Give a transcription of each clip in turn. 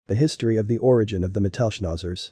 The history of the origin of the Mittelschnauzers.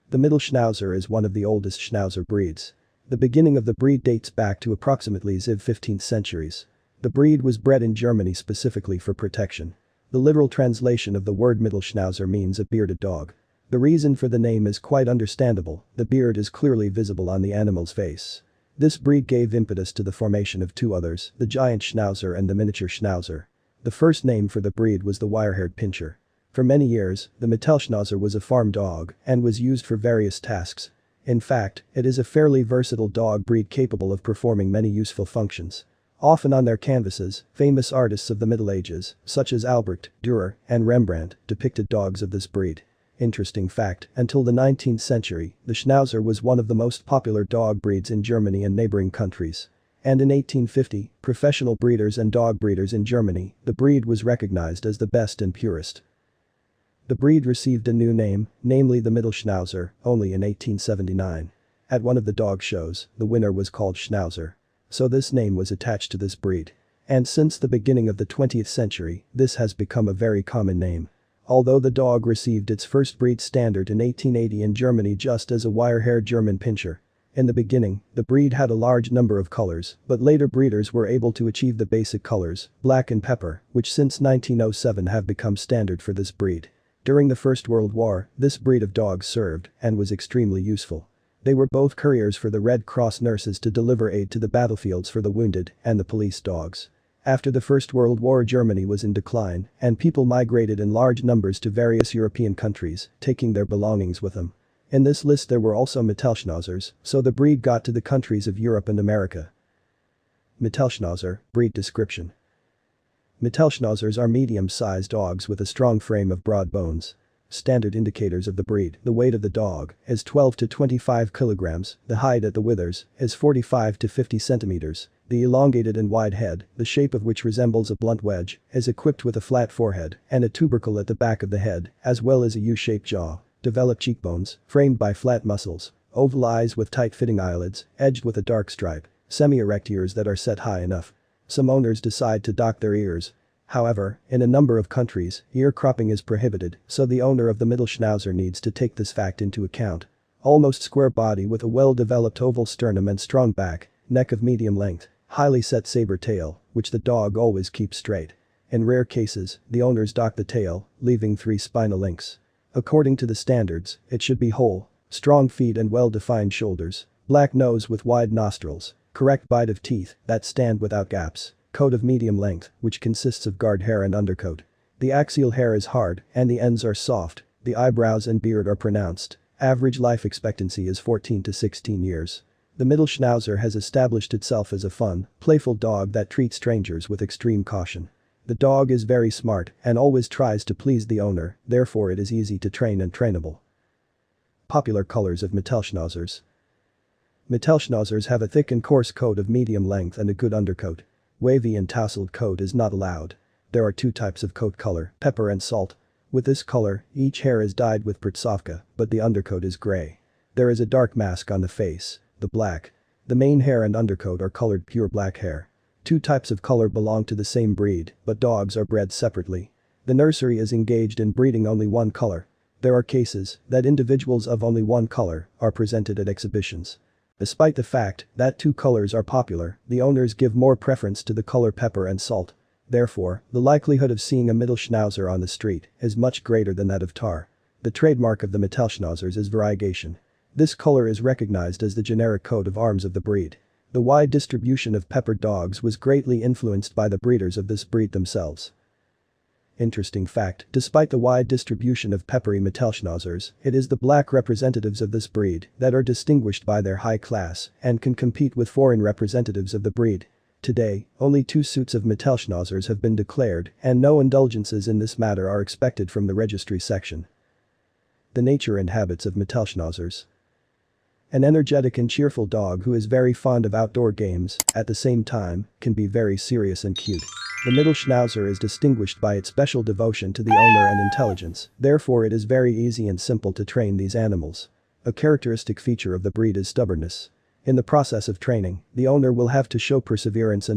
The Mittelschnauzer is one of the oldest Schnauzer breeds. The beginning of the breed dates back to approximately the 15th centuries. The breed was bred in Germany specifically for protection. The literal translation of the word Mittelschnauzer means a bearded dog. The reason for the name is quite understandable, the beard is clearly visible on the animal's face. This breed gave impetus to the formation of two others, the giant Schnauzer and the miniature Schnauzer. The first name for the breed was the Wire-Haired Pinscher. For many years, the Mittelschnauzer was a farm dog and was used for various tasks. In fact, it is a fairly versatile dog breed capable of performing many useful functions. Often on their canvases, famous artists of the Middle Ages, such as Albrecht, Dürer, and Rembrandt, depicted dogs of this breed. Interesting fact, until the 19th century, the Schnauzer was one of the most popular dog breeds in Germany and neighboring countries. And in 1850, professional breeders and dog breeders in Germany, the breed was recognized as the best and purest. The breed received a new name, namely the Mittelschnauzer, only in 1879. At one of the dog shows, the winner was called Schnauzer. So this name was attached to this breed. And since the beginning of the 20th century, this has become a very common name. Although the dog received its first breed standard in 1880 in Germany just as a wire-haired German Pinscher. In the beginning, the breed had a large number of colors, but later breeders were able to achieve the basic colors, black and pepper, which since 1907 have become standard for this breed. During the First World War, this breed of dogs served and was extremely useful. They were both couriers for the Red Cross nurses to deliver aid to the battlefields for the wounded and the police dogs. After the First World War, Germany was in decline and people migrated in large numbers to various European countries, taking their belongings with them. In this list there were also Mittelschnauzers, so the breed got to the countries of Europe and America. Mittelschnauzer, breed description. Mittelschnauzers are medium-sized dogs with a strong frame of broad bones. Standard indicators of the breed: the weight of the dog is 12 to 25 kilograms, the height at the withers is 45 to 50 centimeters, the elongated and wide head, the shape of which resembles a blunt wedge, is equipped with a flat forehead and a tubercle at the back of the head, as well as a U-shaped jaw, developed cheekbones, framed by flat muscles, oval eyes with tight-fitting eyelids, edged with a dark stripe, semi-erect ears that are set high enough. Some owners decide to dock their ears. However, in a number of countries, ear cropping is prohibited, so the owner of the Mittelschnauzer needs to take this fact into account. Almost square body with a well-developed oval sternum and strong back, neck of medium length, highly set saber tail, which the dog always keeps straight. In rare cases, the owners dock the tail, leaving 3 spinal links. According to the standards, it should be whole, strong feet and well-defined shoulders, black nose with wide nostrils, correct bite of teeth that stand without gaps, coat of medium length, which consists of guard hair and undercoat. The axial hair is hard and the ends are soft, the eyebrows and beard are pronounced. Average life expectancy is 14 to 16 years. The Mittelschnauzer has established itself as a fun, playful dog that treats strangers with extreme caution. The dog is very smart and always tries to please the owner, therefore it is easy to train and trainable. Popular colors of Mittelschnauzers. Mittelschnauzers have a thick and coarse coat of medium length and a good undercoat. Wavy and tousled coat is not allowed. There are 2 types of coat color, pepper and salt. With this color, each hair is dyed with prtsovka, but the undercoat is gray. There is a dark mask on the face, the black. The mane hair and undercoat are colored pure black hair. 2 types of color belong to the same breed, but dogs are bred separately. The nursery is engaged in breeding only one color. There are cases that individuals of only one color are presented at exhibitions. Despite the fact that 2 colors are popular, the owners give more preference to the color pepper and salt. Therefore, the likelihood of seeing a Mittelschnauzer on the street is much greater than that of tar. The trademark of the Mittelschnauzers is variegation. This color is recognized as the generic coat of arms of the breed. The wide distribution of peppered dogs was greatly influenced by the breeders of this breed themselves. Interesting fact, despite the wide distribution of peppery Mittelschnauzers, it is the black representatives of this breed that are distinguished by their high class and can compete with foreign representatives of the breed. Today, only 2 suits of Mittelschnauzers have been declared and no indulgences in this matter are expected from the registry section. The nature and habits of Mittelschnauzers. An energetic and cheerful dog who is very fond of outdoor games, at the same time, can be very serious and cute. The Mittelschnauzer is distinguished by its special devotion to the owner and intelligence, therefore it is very easy and simple to train these animals. A characteristic feature of the breed is stubbornness. In the process of training, the owner will have to show perseverance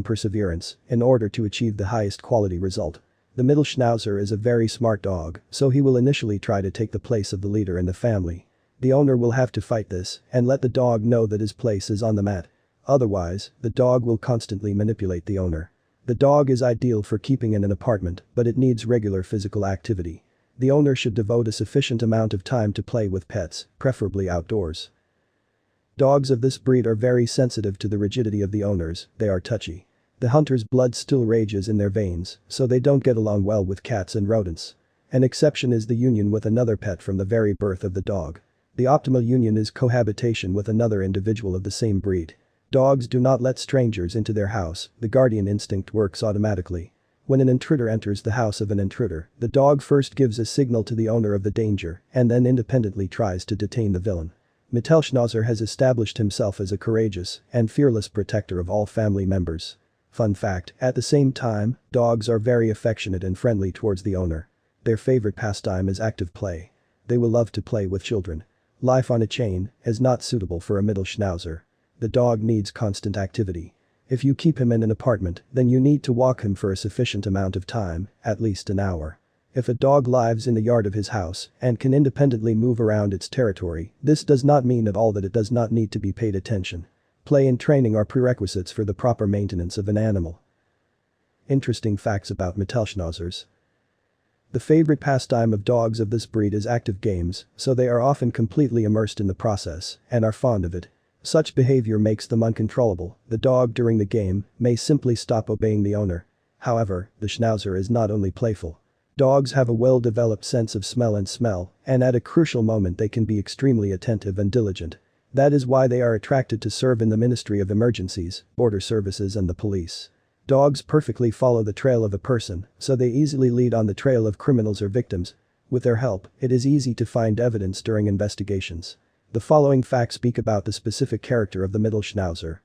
in order to achieve the highest quality result. The Mittelschnauzer is a very smart dog, so he will initially try to take the place of the leader in the family. The owner will have to fight this and let the dog know that his place is on the mat. Otherwise, the dog will constantly manipulate the owner. The dog is ideal for keeping in an apartment, but it needs regular physical activity. The owner should devote a sufficient amount of time to play with pets, preferably outdoors. Dogs of this breed are very sensitive to the rigidity of the owners, they are touchy. The hunter's blood still rages in their veins, so they don't get along well with cats and rodents. An exception is the union with another pet from the very birth of the dog. The optimal union is cohabitation with another individual of the same breed. Dogs do not let strangers into their house, the guardian instinct works automatically. When an intruder enters the house of an intruder, the dog first gives a signal to the owner of the danger and then independently tries to detain the villain. Mittelschnauzer has established himself as a courageous and fearless protector of all family members. Fun fact, at the same time, dogs are very affectionate and friendly towards the owner. Their favorite pastime is active play. They will love to play with children. Life on a chain is not suitable for a Mittelschnauzer. The dog needs constant activity. If you keep him in an apartment, then you need to walk him for a sufficient amount of time, at least an hour. If a dog lives in the yard of his house and can independently move around its territory, this does not mean at all that it does not need to be paid attention. Play and training are prerequisites for the proper maintenance of an animal. Interesting facts about Mittelschnauzers. The favorite pastime of dogs of this breed is active games, so they are often completely immersed in the process and are fond of it. Such behavior makes them uncontrollable. The dog during the game may simply stop obeying the owner. However, the Schnauzer is not only playful. Dogs have a well-developed sense of smell, and at a crucial moment they can be extremely attentive and diligent. That is why they are attracted to serve in the Ministry of Emergencies, Border Services and the police. Dogs perfectly follow the trail of a person, so they easily lead on the trail of criminals or victims. With their help, it is easy to find evidence during investigations. The following facts speak about the specific character of the Mittelschnauzer.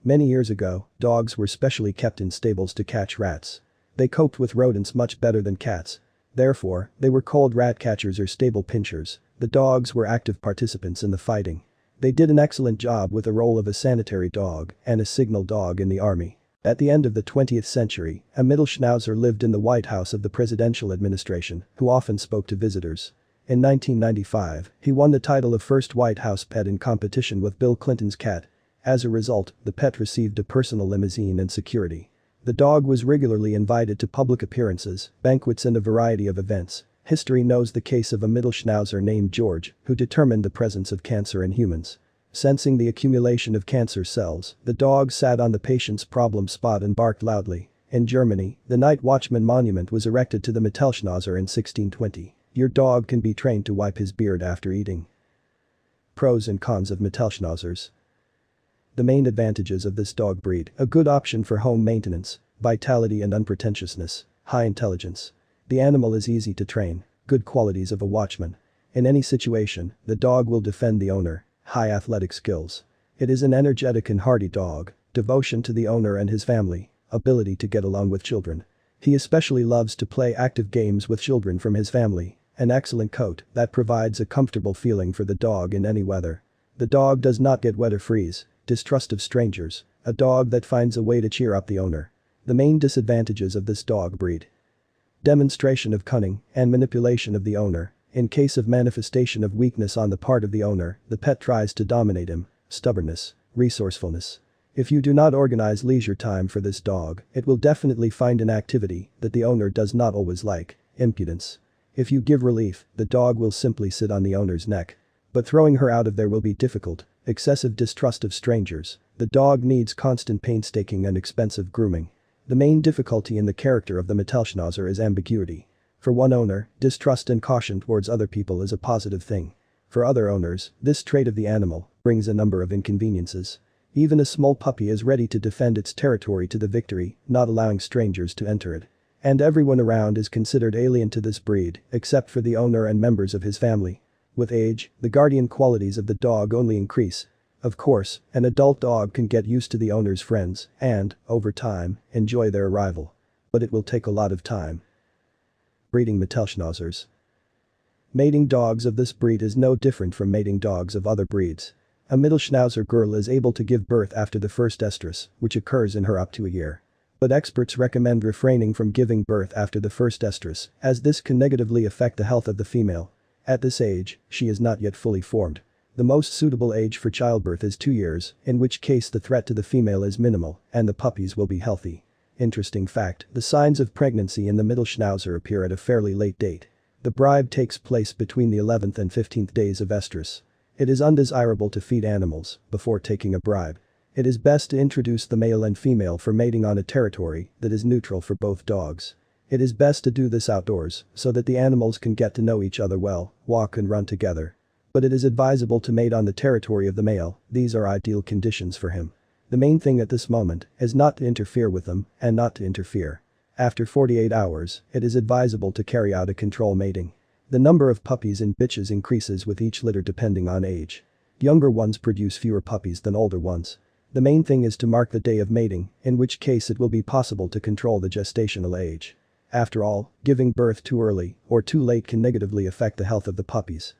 Many years ago, dogs were specially kept in stables to catch rats. They coped with rodents much better than cats. Therefore, they were called rat catchers or stable pinchers. The dogs were active participants in the fighting. They did an excellent job with the role of a sanitary dog and a signal dog in the army. At the end of the 20th century, a Mittelschnauzer lived in the White House of the presidential administration, who often spoke to visitors. In 1995, he won the title of first White House pet in competition with Bill Clinton's cat. As a result, the pet received a personal limousine and security. The dog was regularly invited to public appearances, banquets and a variety of events. History knows the case of a Mittelschnauzer named George, who determined the presence of cancer in humans. Sensing the accumulation of cancer cells, the dog sat on the patient's problem spot and barked loudly. In Germany, the Night Watchman monument was erected to the Mittelschnauzer in 1620. Your dog can be trained to wipe his beard after eating. Pros and cons of Mittelschnauzers. The main advantages of this dog breed: a good option for home maintenance, vitality and unpretentiousness, high intelligence. The animal is easy to train, good qualities of a watchman. In any situation, the dog will defend the owner, high athletic skills. It is an energetic and hardy dog, devotion to the owner and his family, ability to get along with children. He especially loves to play active games with children from his family, an excellent coat that provides a comfortable feeling for the dog in any weather. The dog does not get wet or freeze, distrust of strangers, a dog that finds a way to cheer up the owner. The main disadvantages of this dog breed: demonstration of cunning and manipulation of the owner. In case of manifestation of weakness on the part of the owner, the pet tries to dominate him. Stubbornness, resourcefulness. If you do not organize leisure time for this dog, it will definitely find an activity that the owner does not always like. Impudence. If you give relief, the dog will simply sit on the owner's neck. But throwing her out of there will be difficult. Excessive distrust of strangers. The dog needs constant painstaking and expensive grooming. The main difficulty in the character of the Mittelschnauzer is ambiguity. For one owner, distrust and caution towards other people is a positive thing. For other owners, this trait of the animal brings a number of inconveniences. Even a small puppy is ready to defend its territory to the victory, not allowing strangers to enter it. And everyone around is considered alien to this breed, except for the owner and members of his family. With age, the guardian qualities of the dog only increase. Of course, an adult dog can get used to the owner's friends and, over time, enjoy their arrival. But it will take a lot of time. Breeding Mittelschnauzers. Mating dogs of this breed is no different from mating dogs of other breeds. A Mittelschnauzer girl is able to give birth after the first estrus, which occurs in her up to a year. But experts recommend refraining from giving birth after the first estrus, as this can negatively affect the health of the female. At this age, she is not yet fully formed. The most suitable age for childbirth is 2 years, in which case the threat to the female is minimal, and the puppies will be healthy. Interesting fact, the signs of pregnancy in the Mittelschnauzer appear at a fairly late date. The bribe takes place between the 11th and 15th days of estrus. It is undesirable to feed animals before taking a bribe. It is best to introduce the male and female for mating on a territory that is neutral for both dogs. It is best to do this outdoors so that the animals can get to know each other well, walk and run together. But it is advisable to mate on the territory of the male, these are ideal conditions for him. The main thing at this moment is not to interfere with them and not to interfere. After 48 hours, it is advisable to carry out a control mating. The number of puppies in bitches increases with each litter depending on age. Younger ones produce fewer puppies than older ones. The main thing is to mark the day of mating, in which case it will be possible to control the gestational age. After all, giving birth too early or too late can negatively affect the health of the puppies.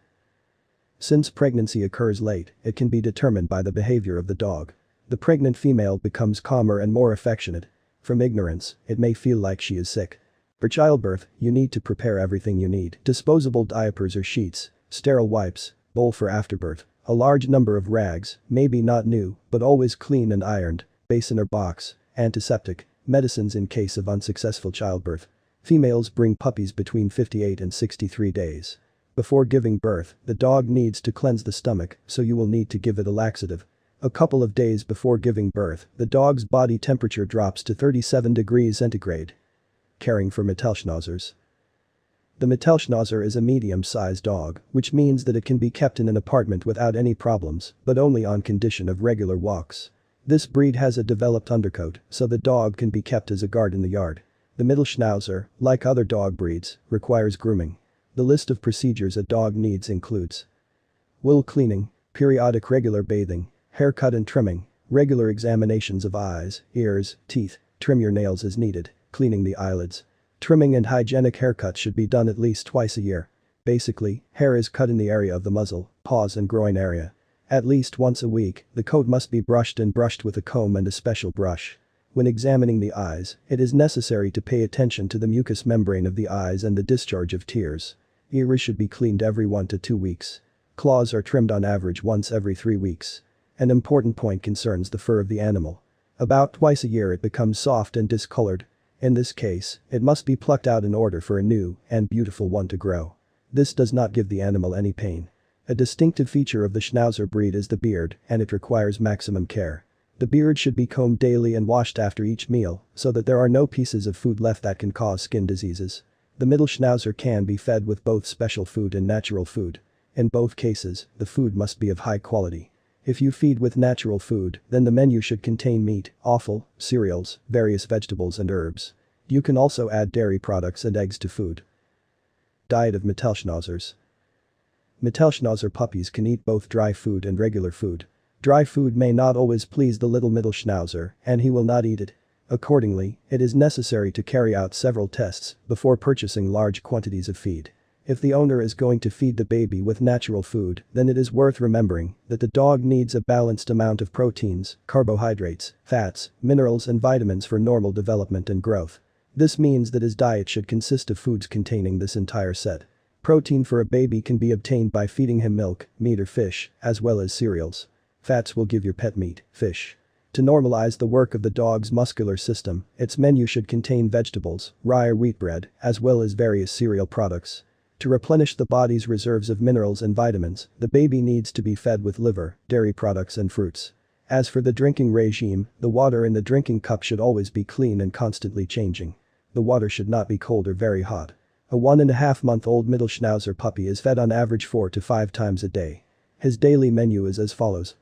Since pregnancy occurs late, it can be determined by the behavior of the dog. The pregnant female becomes calmer and more affectionate. From ignorance, it may feel like she is sick. For childbirth, you need to prepare everything you need: disposable diapers or sheets, sterile wipes, bowl for afterbirth, a large number of rags, maybe not new, but always clean and ironed, basin or box, antiseptic, medicines in case of unsuccessful childbirth. Females bring puppies between 58 and 63 days. Before giving birth, the dog needs to cleanse the stomach, so you will need to give it a laxative. A couple of days before giving birth, the dog's body temperature drops to 37 degrees centigrade. Caring for Mittelschnauzers. The Mittelschnauzer is a medium-sized dog, which means that it can be kept in an apartment without any problems, but only on condition of regular walks. This breed has a developed undercoat, so the dog can be kept as a guard in the yard. The Mittelschnauzer, like other dog breeds, requires grooming. The list of procedures a dog needs includes wool cleaning, periodic regular bathing, haircut and trimming, regular examinations of eyes, ears, teeth, trim your nails as needed, cleaning the eyelids. Trimming and hygienic haircuts should be done at least twice a year. Basically, hair is cut in the area of the muzzle, paws and groin area. At least once a week, the coat must be brushed with a comb and a special brush. When examining the eyes, it is necessary to pay attention to the mucous membrane of the eyes and the discharge of tears. Ears should be cleaned every 1 to 2 weeks. Claws are trimmed on average once every 3 weeks. An important point concerns the fur of the animal. About twice a year it becomes soft and discolored. In this case, it must be plucked out in order for a new and beautiful one to grow. This does not give the animal any pain. A distinctive feature of the Schnauzer breed is the beard, and it requires maximum care. The beard should be combed daily and washed after each meal, so that there are no pieces of food left that can cause skin diseases. The Mittelschnauzer can be fed with both special food and natural food. In both cases, the food must be of high quality. If you feed with natural food, then the menu should contain meat, offal, cereals, various vegetables and herbs. You can also add dairy products and eggs to food. Diet of Mittelschnauzers. Mittelschnauzer puppies can eat both dry food and regular food. Dry food may not always please the little Mittelschnauzer, and he will not eat it. Accordingly, it is necessary to carry out several tests before purchasing large quantities of feed. If the owner is going to feed the baby with natural food, then it is worth remembering that the dog needs a balanced amount of proteins, carbohydrates, fats, minerals and vitamins for normal development and growth. This means that his diet should consist of foods containing this entire set. Protein for a baby can be obtained by feeding him milk, meat or fish, as well as cereals. Fats will give your pet meat, fish. To normalize the work of the dog's muscular system, its menu should contain vegetables, rye or wheat bread, as well as various cereal products. To replenish the body's reserves of minerals and vitamins, the baby needs to be fed with liver, dairy products and fruits. As for the drinking regime, the water in the drinking cup should always be clean and constantly changing. The water should not be cold or very hot. A 1.5-month-old Mittelschnauzer puppy is fed on average 4 to 5 times a day. His daily menu is as follows: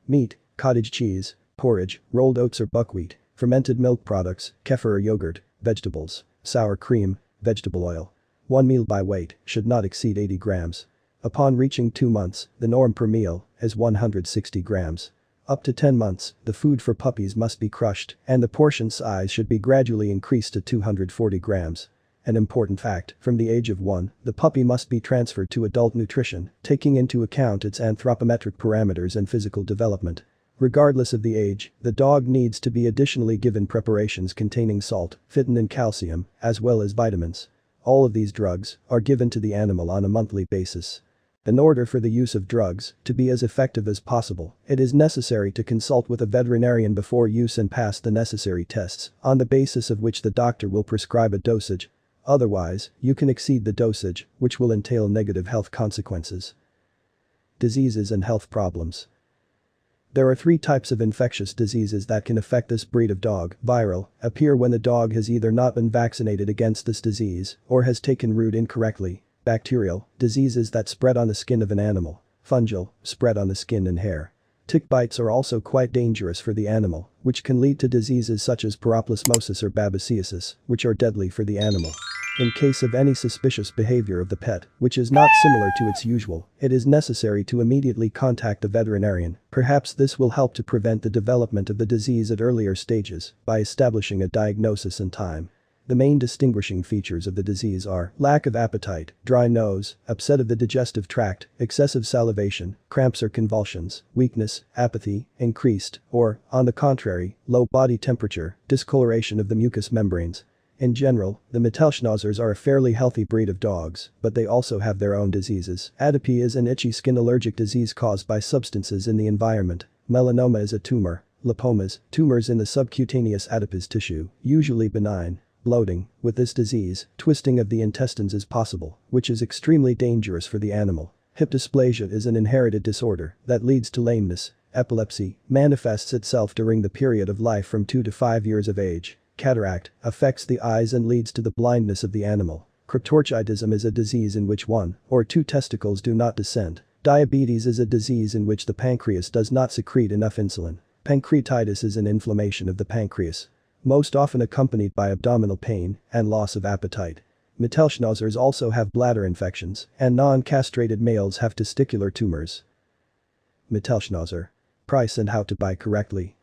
meat, cottage cheese, porridge, rolled oats or buckwheat, fermented milk products, kefir or yogurt, vegetables, sour cream, vegetable oil. One meal by weight should not exceed 80 grams. Upon reaching 2 months, the norm per meal is 160 grams. Up to 10 months, the food for puppies must be crushed, and the portion size should be gradually increased to 240 grams. An important fact, from the age of 1, the puppy must be transferred to adult nutrition, taking into account its anthropometric parameters and physical development. Regardless of the age, the dog needs to be additionally given preparations containing salt, phytin and calcium, as well as vitamins. All of these drugs are given to the animal on a monthly basis. In order for the use of drugs to be as effective as possible, it is necessary to consult with a veterinarian before use and pass the necessary tests, on the basis of which the doctor will prescribe a dosage. Otherwise, you can exceed the dosage, which will entail negative health consequences. Diseases and health problems. There are 3 types of infectious diseases that can affect this breed of dog. Viral appear when the dog has either not been vaccinated against this disease or has taken root incorrectly. Bacterial, diseases that spread on the skin of an animal. Fungal, spread on the skin and hair. Tick bites are also quite dangerous for the animal, which can lead to diseases such as paroplasmosis or babesiosis, which are deadly for the animal. In case of any suspicious behavior of the pet, which is not similar to its usual, it is necessary to immediately contact the veterinarian. Perhaps this will help to prevent the development of the disease at earlier stages by establishing a diagnosis in time. The main distinguishing features of the disease are lack of appetite, dry nose, upset of the digestive tract, excessive salivation, cramps or convulsions, weakness, apathy, increased, or, on the contrary, low body temperature, discoloration of the mucous membranes. In general, the Mittelschnauzers are a fairly healthy breed of dogs, but they also have their own diseases. Atopy is an itchy skin allergic disease caused by substances in the environment. Melanoma is a tumor. Lipomas, tumors in the subcutaneous adipose tissue, usually benign. Bloating, with this disease, twisting of the intestines is possible, which is extremely dangerous for the animal. Hip dysplasia is an inherited disorder that leads to lameness. Epilepsy manifests itself during the period of life from 2 to 5 years of age. Cataract affects the eyes and leads to the blindness of the animal. Cryptorchidism is a disease in which 1 or 2 testicles do not descend. Diabetes is a disease in which the pancreas does not secrete enough insulin. Pancreatitis is an inflammation of the pancreas, most often accompanied by abdominal pain and loss of appetite. Mittelschnauzers also have bladder infections, and non-castrated males have testicular tumors. Mittelschnauzer. Price and how to buy correctly.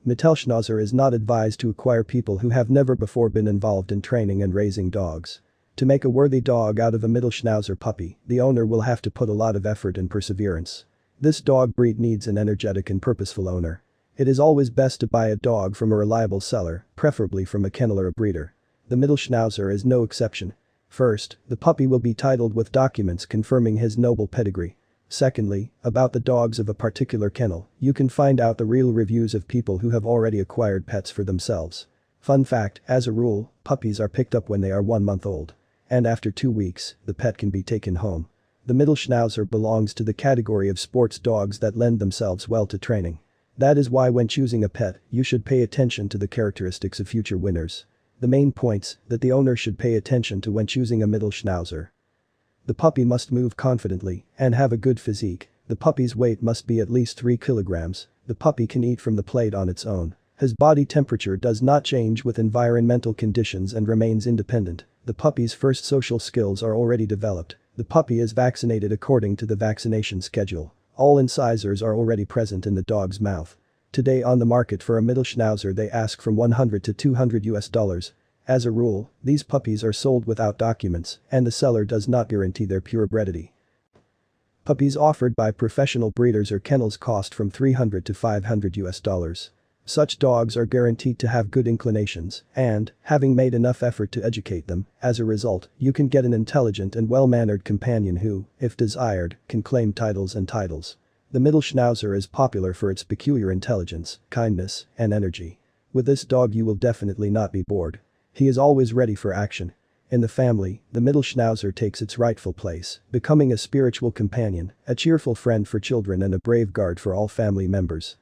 Mittelschnauzer is not advised to acquire people who have never before been involved in training and raising dogs. To make a worthy dog out of a Mittelschnauzer puppy, the owner will have to put a lot of effort and perseverance. This dog breed needs an energetic and purposeful owner. It is always best to buy a dog from a reliable seller, preferably from a kennel or a breeder. The Mittelschnauzer is no exception. First, the puppy will be titled with documents confirming his noble pedigree. Secondly, about the dogs of a particular kennel, you can find out the real reviews of people who have already acquired pets for themselves. Fun fact, as a rule, puppies are picked up when they are 1 month old. And after 2 weeks, the pet can be taken home. The Mittelschnauzer belongs to the category of sports dogs that lend themselves well to training. That is why when choosing a pet, you should pay attention to the characteristics of future winners. The main points that the owner should pay attention to when choosing a Mittelschnauzer. The puppy must move confidently and have a good physique. The puppy's weight must be at least 3 kilograms. The puppy can eat from the plate on its own. His body temperature does not change with environmental conditions and remains independent. The puppy's first social skills are already developed. The puppy is vaccinated according to the vaccination schedule. All incisors are already present in the dog's mouth. Today on the market for a Mittelschnauzer they ask from $100 to $200. As a rule, these puppies are sold without documents and the seller does not guarantee their purebredity. Puppies offered by professional breeders or kennels cost from $300 to $500. Such dogs are guaranteed to have good inclinations and, having made enough effort to educate them, as a result, you can get an intelligent and well-mannered companion who, if desired, can claim titles and titles. The Mittelschnauzer is popular for its peculiar intelligence, kindness, and energy. With this dog you will definitely not be bored. He is always ready for action. In the family, the Mittelschnauzer takes its rightful place, becoming a spiritual companion, a cheerful friend for children and a brave guard for all family members.